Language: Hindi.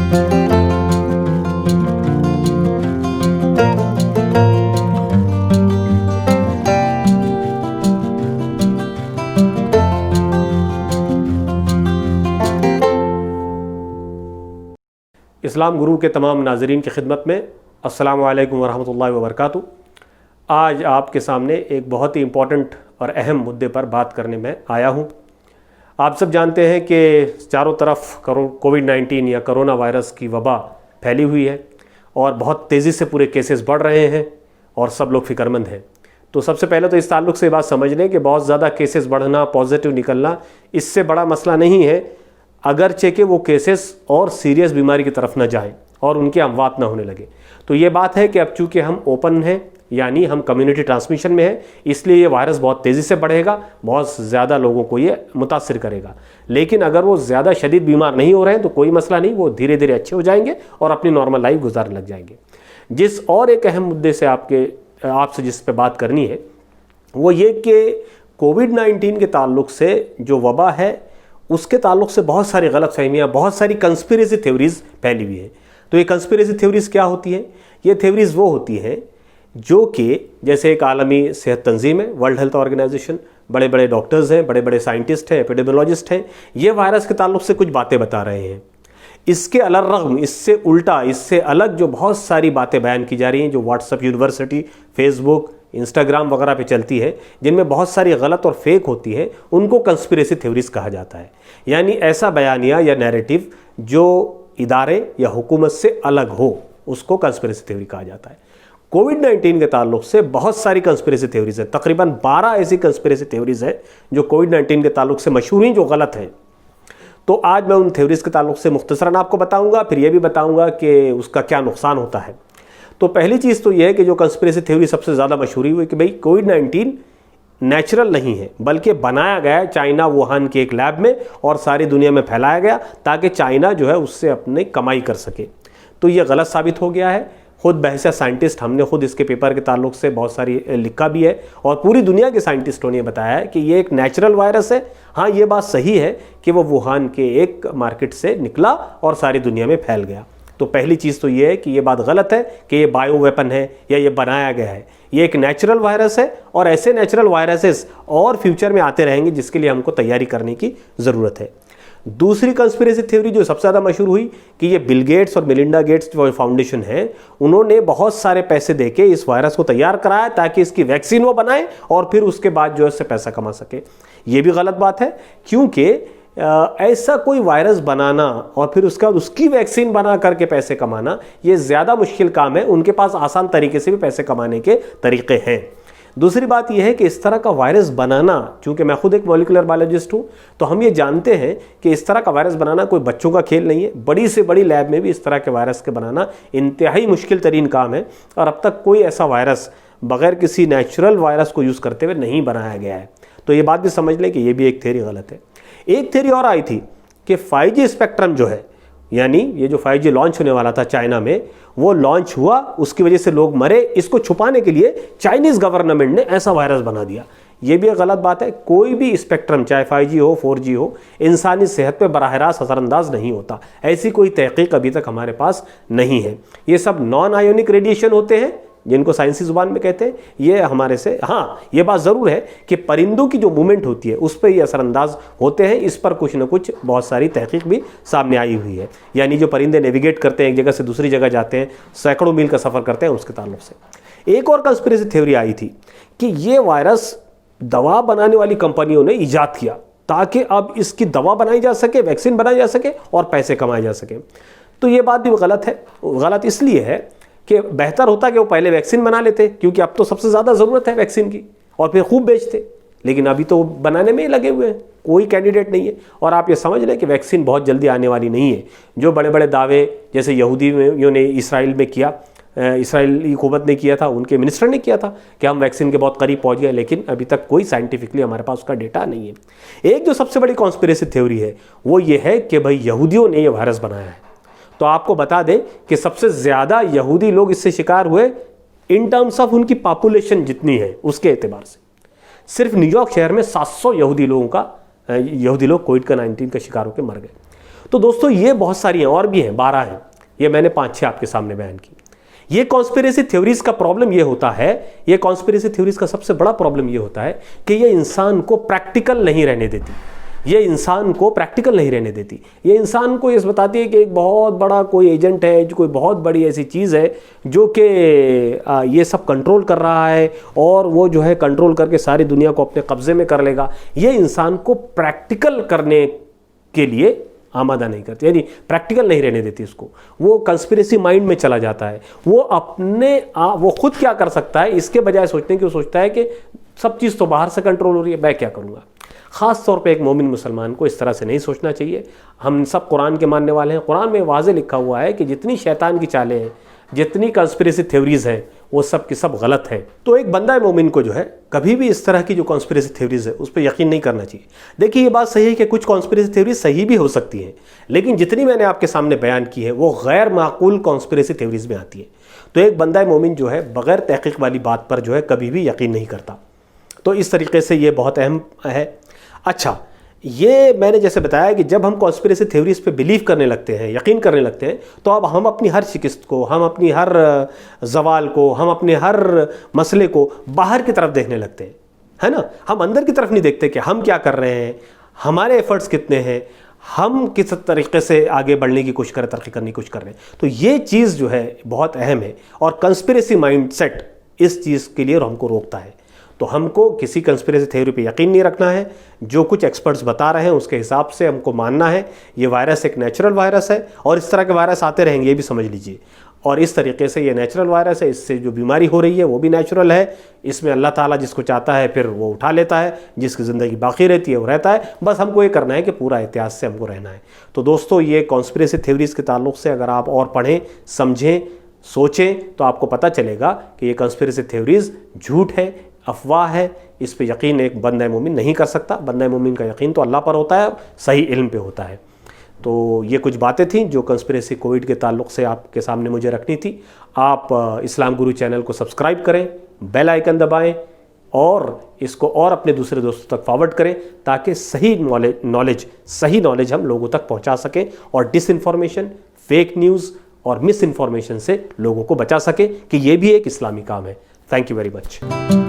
इस्लाम गुरु के तमाम नाज़रीन की खिदमत में अस्सलामु अलैकुम वरहमतुल्लाहि वबरकातुहू। आज आपके सामने एक बहुत ही इम्पॉर्टेंट और अहम मुद्दे पर बात करने में आया हूँ। आप सब जानते हैं कि चारों तरफ कोविड-19 या कोरोना वायरस की वबा फैली हुई है और बहुत तेज़ी से पूरे केसेस बढ़ रहे हैं और सब लोग फ़िक्रमंद हैं। तो सबसे पहले तो इस ताल्लुक़ से बात समझ लें कि बहुत ज़्यादा केसेस बढ़ना, पॉजिटिव निकलना, इससे बड़ा मसला नहीं है, अगरचे कि वो केसेस और सीरियस बीमारी की तरफ न जाएं और उनके अमवात ना होने लगे। तो ये बात है कि अब चूँकि हम ओपन हैं, यानी हम कम्युनिटी ट्रांसमिशन में है, इसलिए ये वायरस बहुत तेज़ी से बढ़ेगा, बहुत ज़्यादा लोगों को ये मुतासिर करेगा। लेकिन अगर वो ज़्यादा शदीद बीमार नहीं हो रहे हैं तो कोई मसला नहीं, वो धीरे धीरे अच्छे हो जाएंगे और अपनी नॉर्मल लाइफ गुजारने लग जाएंगे। जिस और एक अहम मुद्दे से आपसे जिस पे बात करनी है वो ये कि कोविड-19 के ताल्लुक़ से जो वबा है उसके ताल्लुक़ से बहुत सारी गलतफहमियाँ, बहुत सारी कंस्पिरेसी थ्योरीज़ फैली हुई है। तो ये कंस्पिरेसी थ्योरीज़ क्या होती हैं? ये थ्योरीज़ वो होती हैं जो कि जैसे एक आलमी सेहत तंजीम है, वर्ल्ड हेल्थ ऑर्गेनाइजेशन, बड़े बड़े डॉक्टर्स हैं, बड़े बड़े साइंटिस्ट हैं, एपिडेमियोलॉजिस्ट हैं, ये वायरस के ताल्लुक़ से कुछ बातें बता रहे हैं। इसके अलरग़म, इससे उल्टा, इससे अलग जो बहुत सारी बातें बयान की जा रही हैं, जो व्हाट्सएप यूनिवर्सिटी, फेसबुक, इंस्टाग्राम वगैरह पे चलती है, जिनमें बहुत सारी गलत और फेक होती है, उनको कंस्पिरेसी थ्योरीज़ कहा जाता है। यानी ऐसा बयानिया या नैरेटिव जो इदारे या हुकूमत से अलग हो, उसको कंस्पिरेसी थ्योरी कहा जाता है। कोविड-19 के ताल्लुक़ से बहुत सारी कंस्पिरेसी थ्योरीज़ है, तकरीबन 12 ऐसी कंस्पिरेसी थ्योरीज़ है जो कोविड-19 के ताल्लुक़ से मशहूर हैं, जो गलत हैं। तो आज मैं उन थ्योरीज़ के ताल्लुक़ से मुख्तसरन आपको बताऊँगा, फिर यह भी बताऊँगा कि उसका क्या नुकसान होता है। तो पहली चीज़ तो यह है कि जो कंस्पिरेसी थ्योरी सबसे ज़्यादा मशहूरी हुई कि भाई कोविड-19 नेचुरल नहीं है, बल्कि बनाया गया है चाइना वुहान के एक लैब में और सारी दुनिया में फैलाया गया ताकि चाइना जो है उससे अपनी कमाई कर सके। तो ये गलत साबित हो गया है। खुद बहसा साइंटिस्ट, हमने खुद इसके पेपर के ताल्लुक़ से बहुत सारी लिखा भी है और पूरी दुनिया के साइंटिस्टों ने बताया है कि ये एक नेचुरल वायरस है। हाँ, ये बात सही है कि वो वुहान के एक मार्केट से निकला और सारी दुनिया में फैल गया। तो पहली चीज़ तो ये है कि ये बात गलत है कि ये बायो वेपन है या ये बनाया गया है। ये एक नेचुरल वायरस है और ऐसे नेचुरल वायरसेस और फ्यूचर में आते रहेंगे, जिसके लिए हमको तैयारी करने की ज़रूरत है। दूसरी कंस्पिरेसी थ्योरी जो सबसे ज़्यादा मशहूर हुई कि ये बिल गेट्स और मिलिंडा गेट्स जो फाउंडेशन है, उन्होंने बहुत सारे पैसे देके इस वायरस को तैयार कराया ताकि इसकी वैक्सीन वो बनाए और फिर उसके बाद जो है इससे पैसा कमा सके। ये भी गलत बात है, क्योंकि ऐसा कोई वायरस बनाना और फिर उसका उसकी वैक्सीन बना करके पैसे कमाना, ये ज़्यादा मुश्किल काम है। उनके पास आसान तरीके से भी पैसे कमाने के तरीके हैं। दूसरी बात यह है कि इस तरह का वायरस बनाना, चूँकि मैं खुद एक मॉलिक्यूलर बायोलॉजिस्ट हूँ, तो हम ये जानते हैं कि इस तरह का वायरस बनाना कोई बच्चों का खेल नहीं है। बड़ी से बड़ी लैब में भी इस तरह के वायरस के बनाना इंतहाई मुश्किल तरीन काम है और अब तक कोई ऐसा वायरस बग़ैर किसी नेचुरल वायरस को यूज़ करते हुए नहीं बनाया गया है। तो ये बात भी समझ लें कि ये भी एक थ्योरी गलत है। एक थ्योरी और आई थी कि 5G स्पेक्ट्रम जो है, यानी ये जो 5G लॉन्च होने वाला था चाइना में, वो लॉन्च हुआ, उसकी वजह से लोग मरे, इसको छुपाने के लिए चाइनीज़ गवर्नमेंट ने ऐसा वायरस बना दिया। ये भी एक गलत बात है। कोई भी स्पेक्ट्रम, चाहे 5G हो, 4G हो, इंसानी सेहत पे बराह रास्त असरअंदाज नहीं होता। ऐसी कोई तहकीक अभी तक हमारे पास नहीं है। ये सब नॉन आयोनिक रेडिएशन होते हैं, जिनको साइंसी ज़ुबान में कहते हैं। ये हमारे से, हाँ, ये बात ज़रूर है कि परिंदों की जो मूवमेंट होती है उस पर ये असरअंदाज होते हैं। इस पर कुछ ना कुछ बहुत सारी तहकीक भी सामने आई हुई है। यानी जो परिंदे नेविगेट करते हैं, एक जगह से दूसरी जगह जाते हैं, सैकड़ों मील का सफ़र करते हैं, उसके ताल्लुक से एक और कंस्पिरेसी थ्योरी आई थी कि ये वायरस दवा बनाने वाली कंपनियों ने ईजाद किया ताकि अब इसकी दवा बनाई जा सके, वैक्सीन बनाई जा सके और पैसे कमाए जा सके। तो ये बात भी गलत है। गलत इसलिए है कि बेहतर होता कि वो पहले वैक्सीन बना लेते, क्योंकि अब तो सबसे ज़्यादा ज़रूरत है वैक्सीन की, और फिर खूब बेचते। लेकिन अभी तो बनाने में ही लगे हुए हैं, कोई कैंडिडेट नहीं है। और आप ये समझ लें कि वैक्सीन बहुत जल्दी आने वाली नहीं है। जो बड़े बड़े दावे जैसे यहूदियों ने इसराइल में किया, इसराइली हुकूमत ने किया था, उनके मिनिस्टर ने किया था कि हम वैक्सीन के बहुत करीब पहुंच गए, लेकिन अभी तक कोई साइंटिफिकली हमारे पास उसका डेटा नहीं है। एक जो सबसे बड़ी कॉन्स्पिरेसी थ्योरी है वो ये है कि भाई यहूदियों ने ये वायरस बनाया है। तो आपको बता दें कि सबसे ज़्यादा यहूदी लोग इससे शिकार हुए इन टर्म्स ऑफ उनकी पॉपुलेशन जितनी है उसके एतबार से। सिर्फ न्यूयॉर्क शहर में 700 यहूदी लोग कोविड-19 का शिकार होकर मर गए। तो दोस्तों ये बहुत सारी हैं, और भी हैं, 12 हैं, ये मैंने 5-6 आपके सामने बयान की। ये कॉन्स्पिरेसी थ्योरीज का प्रॉब्लम ये होता है, ये कॉन्स्पिरेसी थ्योरीज का सबसे बड़ा प्रॉब्लम ये होता है कि ये इंसान को प्रैक्टिकल नहीं रहने देती, ये इंसान को प्रैक्टिकल नहीं रहने देती। ये इंसान को ये बताती है कि एक बहुत बड़ा कोई एजेंट है, जो कोई बहुत बड़ी ऐसी चीज़ है जो कि ये सब कंट्रोल कर रहा है और वो जो है कंट्रोल करके सारी दुनिया को अपने कब्जे में कर लेगा। ये इंसान को प्रैक्टिकल करने के लिए आमादा नहीं करती, यानी प्रैक्टिकल नहीं रहने देती इसको। वो कंस्पिरेसी माइंड में चला जाता है। वो वो खुद क्या कर सकता है इसके बजाय सोचने की, वो सोचता है कि सब चीज़ तो बाहर से कंट्रोल हो रही है, मैं क्या करूँगा। ख़ास तौर पे एक मोमिन मुसलमान को इस तरह से नहीं सोचना चाहिए। हम सब कुरान के मानने वाले हैं, कुरान में वाज़े लिखा हुआ है कि जितनी शैतान की चालें हैं, जितनी कॉन्स्पिरेसी थ्योरीज़ हैं, वो सब की सब गलत है। तो एक बंदा मोमिन को जो है कभी भी इस तरह की जो कॉन्स्पिरेसी थ्योरीज़ है उस पर यकीन नहीं करना चाहिए। देखिए ये बात सही है कि कुछ कॉन्स्पिरेसी थ्योरीज सही भी हो सकती हैं, लेकिन जितनी मैंने आपके सामने बयान की है वो गैर माकूल कॉन्स्पिरेसी थ्योरीज में आती है। तो एक बंदा मोमिन जो है बग़ैर तहक़ीक़ वाली बात पर जो है कभी भी यकीन नहीं करता। तो इस तरीके से ये बहुत अहम है। अच्छा, ये मैंने जैसे बताया कि जब हम कॉन्स्पिरेसी थ्योरीज पे बिलीव करने लगते हैं, यकीन करने लगते हैं, तो अब हम अपनी हर शिकस्त को, हम अपनी हर जवाल को, हम अपने हर मसले को बाहर की तरफ देखने लगते हैं, है ना। हम अंदर की तरफ नहीं देखते कि हम क्या कर रहे हैं, हमारे एफर्ट्स कितने हैं, हम किस तरीके से आगे बढ़ने की कोशिश करें, तरक्की करने की कोशिश कर रहे हैं। तो ये चीज़ जो है बहुत अहम है और कंस्पिरेसी माइंडसेट इस चीज़ के लिए हमको रोकता है। तो हमको किसी कंस्पिरेसी थ्योरी पे यकीन नहीं रखना है। जो कुछ एक्सपर्ट्स बता रहे हैं उसके हिसाब से हमको मानना है। ये वायरस एक नेचुरल वायरस है और इस तरह के वायरस आते रहेंगे, ये भी समझ लीजिए। और इस तरीके से ये नेचुरल वायरस है, इससे जो बीमारी हो रही है वो भी नेचुरल है। इसमें अल्लाह ताला जिसको चाहता है फिर वो उठा लेता है, जिसकी ज़िंदगी बाकी रहती है वो रहता है। बस हमको ये करना है कि पूरा एहतियात से हमको रहना है। तो दोस्तों ये कॉन्स्पिरेसी थ्योरीज़ के ताल्लुक़ से अगर आप और पढ़ें, समझें, सोचें तो आपको पता चलेगा कि ये कॉन्स्पिरेसी थ्योरीज़ झूठ है, अफवाह है। इस पे यकीन एक बंदा मोमिन नहीं कर सकता। बंदा मोमिन का यकीन तो अल्लाह पर होता है, सही इल्म पे होता है। तो ये कुछ बातें थीं जो कंस्पिरेसी कोविड के ताल्लुक़ से आपके सामने मुझे रखनी थी। आप इस्लाम गुरु चैनल को सब्सक्राइब करें, बेल आइकन दबाएं और इसको और अपने दूसरे दोस्तों तक फॉरवर्ड करें ताकि सही नॉलेज हम लोगों तक पहुंचा सकें और डिसइंफॉर्मेशन, फेक न्यूज़ और मिस इन्फॉर्मेशन से लोगों को बचा सकें कि ये भी एक इस्लामी काम है। Thank you very much.